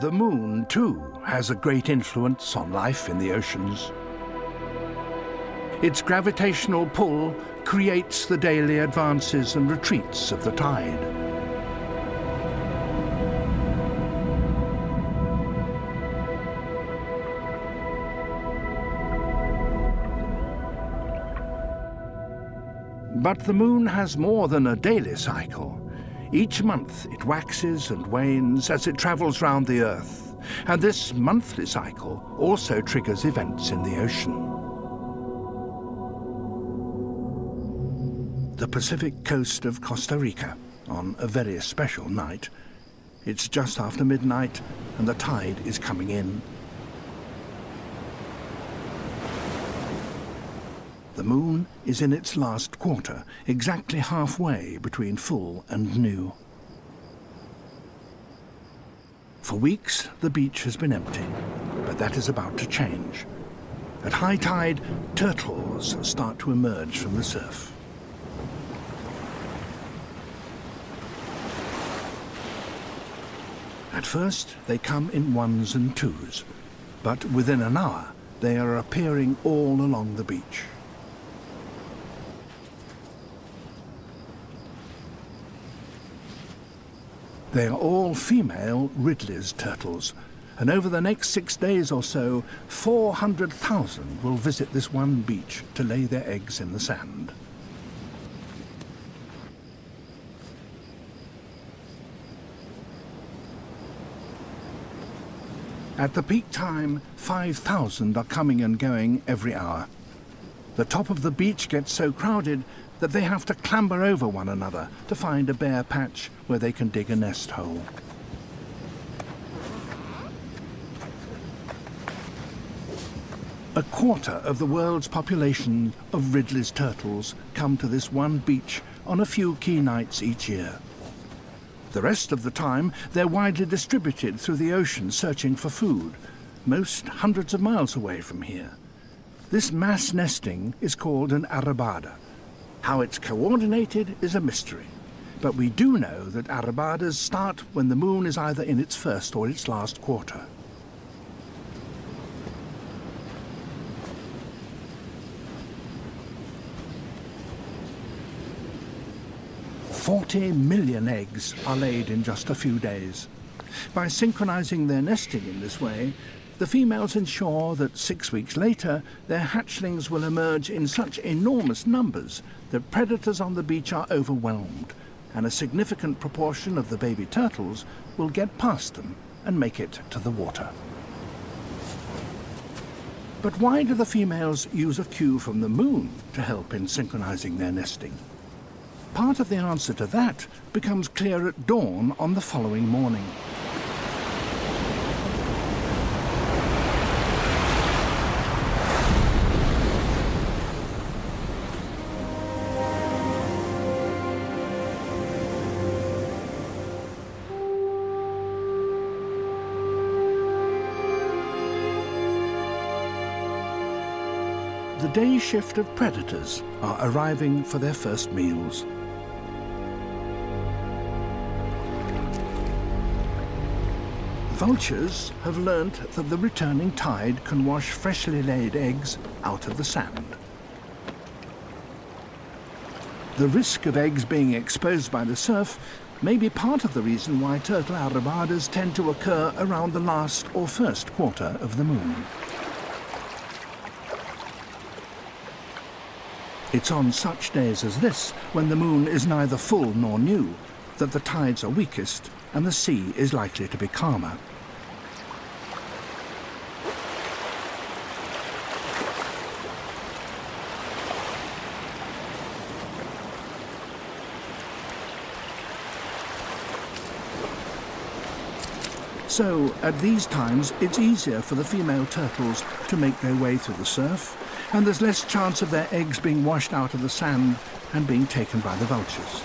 The moon, too, has a great influence on life in the oceans. Its gravitational pull creates the daily advances and retreats of the tide. But the moon has more than a daily cycle. Each month it waxes and wanes as it travels round the Earth, and this monthly cycle also triggers events in the ocean. The Pacific coast of Costa Rica, on a very special night. It's just after midnight and the tide is coming in. The moon is in its last quarter, exactly halfway between full and new. For weeks, the beach has been empty, but that is about to change. At high tide, turtles start to emerge from the surf. At first, they come in ones and twos, but within an hour, they are appearing all along the beach. They are all female Ridley's turtles, and over the next 6 days or so, 400,000 will visit this one beach to lay their eggs in the sand. At the peak time, 5,000 are coming and going every hour. The top of the beach gets so crowded that they have to clamber over one another to find a bare patch where they can dig a nest hole. A quarter of the world's population of Ridley's turtles come to this one beach on a few key nights each year. The rest of the time, they're widely distributed through the ocean searching for food, most hundreds of miles away from here. This mass nesting is called an arrabada. How it's coordinated is a mystery, but we do know that arrabadas start when the moon is either in its first or its last quarter. "40 million eggs are laid in just a few days. By synchronizing their nesting in this way, the females ensure that 6 weeks later, their hatchlings will emerge in such enormous numbers that predators on the beach are overwhelmed, and a significant proportion of the baby turtles will get past them and make it to the water. But why do the females use a cue from the moon to help in synchronizing their nesting? Part of the answer to that becomes clear at dawn on the following morning. The day shift of predators are arriving for their first meals. Vultures have learnt that the returning tide can wash freshly laid eggs out of the sand. The risk of eggs being exposed by the surf may be part of the reason why turtle arrabadas tend to occur around the last or first quarter of the moon. It's on such days as this, when the moon is neither full nor new, that the tides are weakest and the sea is likely to be calmer. So, at these times, it's easier for the female turtles to make their way through the surf, and there's less chance of their eggs being washed out of the sand and being taken by the vultures.